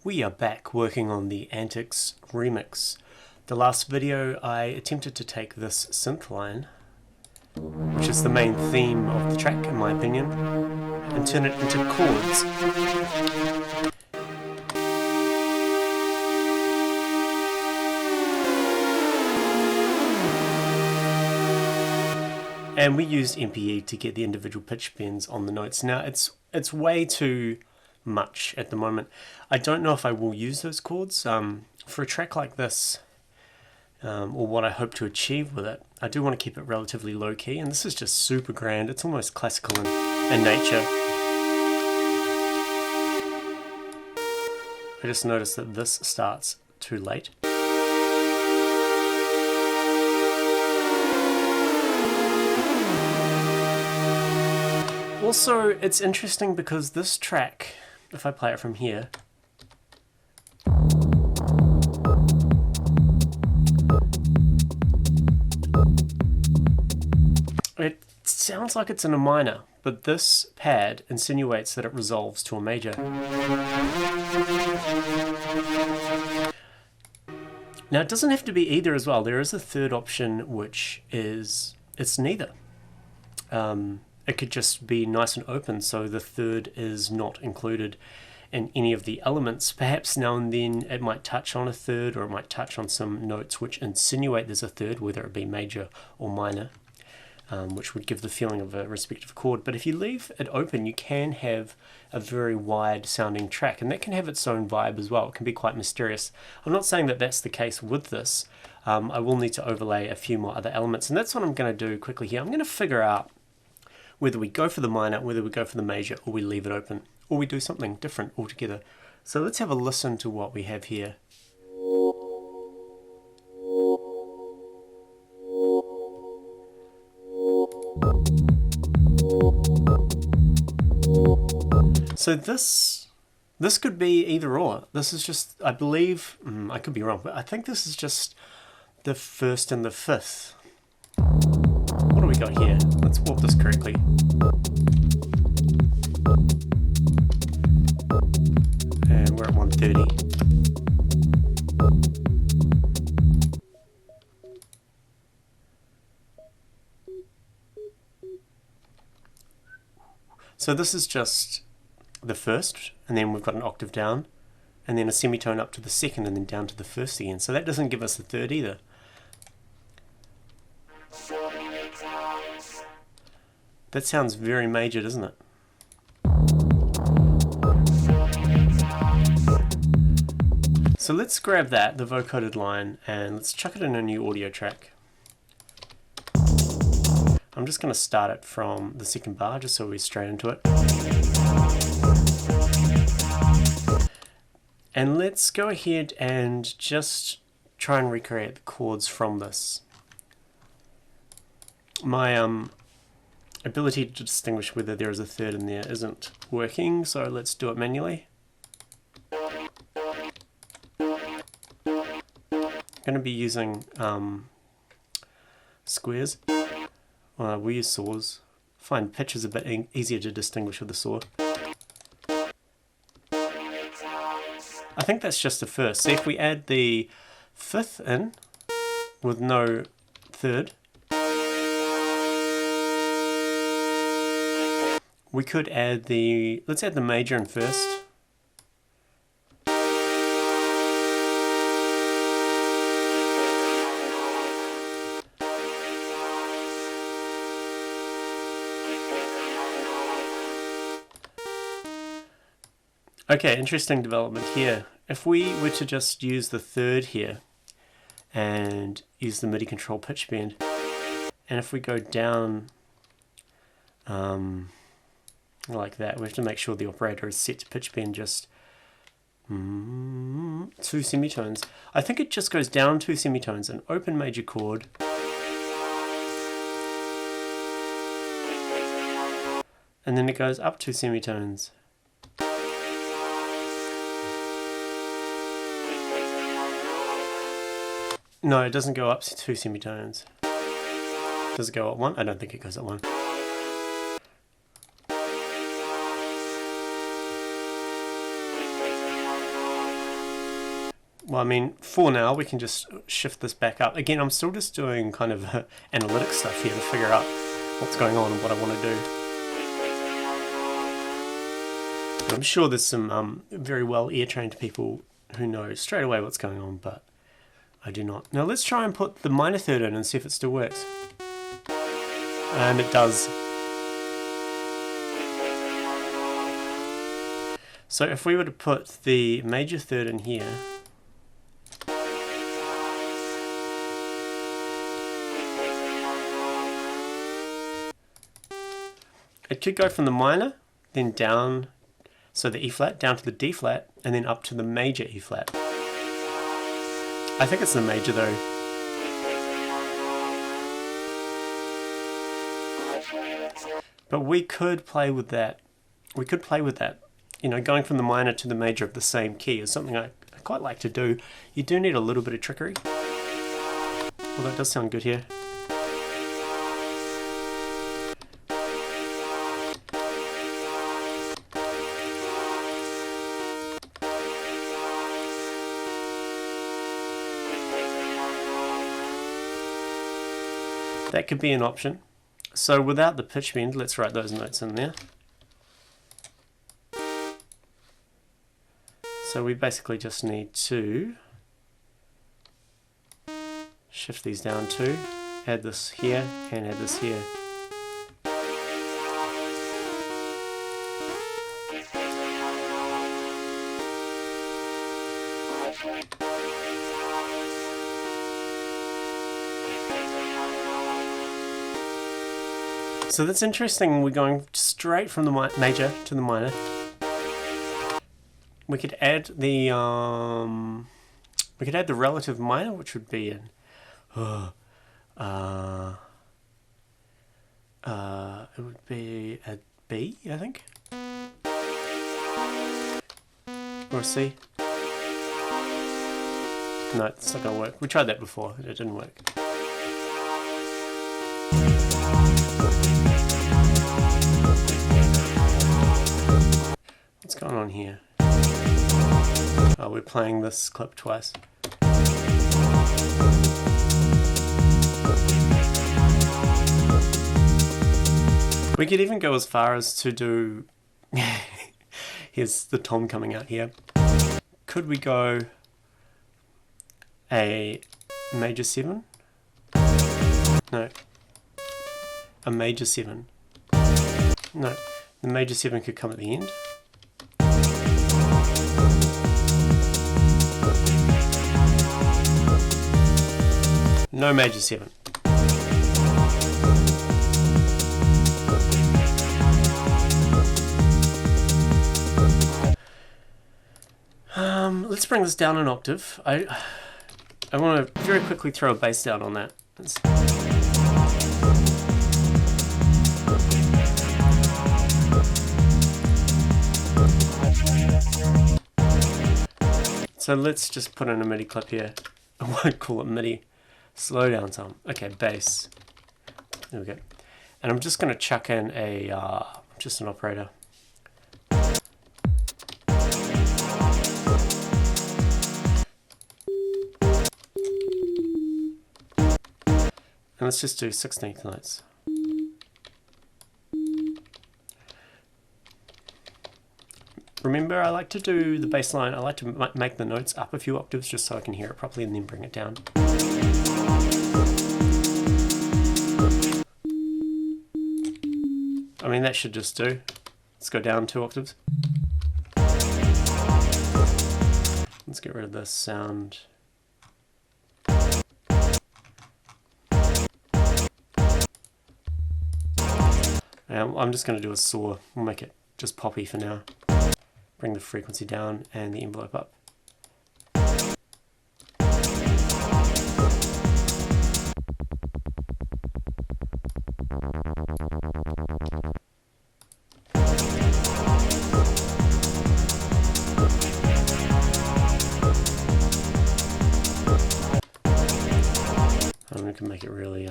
We are back working on the Antix remix. The last video I attempted to take this synth line, which is the main theme of the track in my opinion, and turn it into chords. And we used MPE to get the individual pitch bends on the notes. Now it's way too much at the moment. I don't know if I will use those chords for a track like this, or what I hope to achieve with it. I do want to keep it relatively low key, and this is just super grand. It's almost classical in nature. I just noticed that this starts too late. Also, it's interesting because this track, if I play it from here, it sounds like it's in a minor, but this pad insinuates that it resolves to a major. Now it doesn't have to be either as well. There is a third option which is, it's neither. It could just be nice and open, so the third is not included in any of the elements. Perhaps now and then it might touch on a third, or it might touch on some notes which insinuate there's a third, whether it be major or minor, which would give the feeling of a respective chord. But if you leave it open, you can have a very wide sounding track, and that can have its own vibe as well. It can be quite mysterious. I'm not saying that that's the case with this. I will need to overlay a few more other elements, and that's what I'm going to do quickly here. I'm going to figure out whether we go for the minor, whether we go for the major, or we leave it open, or we do something different altogether. So let's have a listen to what we have here. So this could be either or. This is just, I believe, I could be wrong, but I think this is just the first and the fifth. What do we got here? Let's warp this correctly. And we're at 130. So this is just the first, and then we've got an octave down, and then a semitone up to the second, and then down to the first again. So that doesn't give us the third either. That sounds very major, doesn't it? So let's grab that, the vocoded line, and let's chuck it in a new audio track. I'm just going to start it from the second bar, just so we're straight into it. And let's go ahead and just try and recreate the chords from this. My ability to distinguish whether there is a third in there isn't working, so let's do it manually. I'm going to be using squares. We use saws. I find pitch is a bit easier to distinguish with a saw. I think that's just the first. See, if we add the fifth in with no third, we could add the, let's add the major in first. Okay, interesting development here. If we were to just use the third here and use the MIDI control pitch bend, and if we go down like that, we have to make sure the operator is set to pitch bend just 2 semitones. I think it just goes down 2 semitones, an open major chord, and then it goes up 2 semitones. No, it doesn't go up 2 semitones. Does it go up 1? I don't think it goes up 1. Well, I mean, for now, we can just shift this back up. Again, I'm still just doing kind of analytic stuff here to figure out what's going on and what I want to do. And I'm sure there's some very well ear-trained people who know straight away what's going on, but I do not. Now let's try and put the minor third in and see if it still works. And it does. So if we were to put the major third in here, it could go from the minor, then down, so the E flat, down to the D flat, and then up to the major E flat. I think it's the major though. But we could play with that. We could play with that. You know, going from the minor to the major of the same key is something I quite like to do. You do need a little bit of trickery. Although it does sound good here. That could be an option. So without the pitch bend, let's write those notes in there. So we basically just need to shift these down too, add this here and add this here. So that's interesting, we're going straight from the major to the minor. We could add the relative minor, which would be an it would be a B, I think, or a C. No, it's not gonna work. We tried that before, it didn't work. What's going on here? Oh, we're playing this clip twice. We could even go as far as to do... Here's the tom coming out here. Could we go a major 7? No. A major 7. No. The major 7 could come at the end. No major 7. Let's bring this down an octave. I want to very quickly throw a bass down on that. So let's just put in a MIDI clip here. I won't call it MIDI. Slow down some. Okay, bass. There we go. And I'm just going to chuck in a just an operator. And let's just do 16th notes. Remember, I like to do the bass line, I like to make the notes up a few octaves just so I can hear it properly and then bring it down. I mean, that should just do. Let's go down 2 octaves. Let's get rid of this sound. I'm just going to do a saw. We'll make it just poppy for now. Bring the frequency down and the envelope up. And we can make it really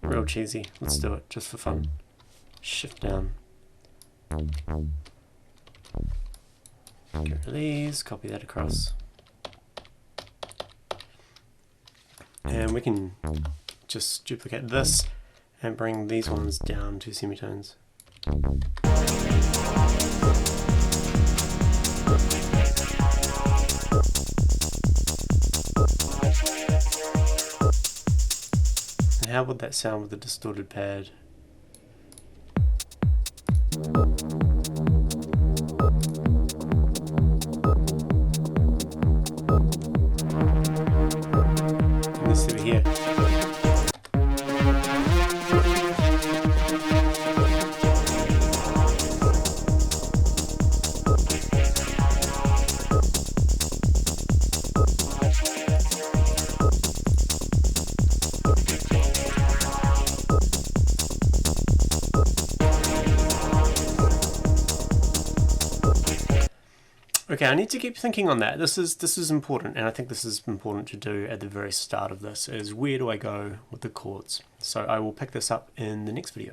real cheesy. Let's do it just for fun. Shift down. Get rid of these, copy that across. And we can just duplicate this and bring these ones down to semitones. And how would that sound with a distorted pad? This over here. Okay, I need to keep thinking on that. This is important, and I think this is important to do at the very start of this, is where do I go with the chords? So I will pick this up in the next video.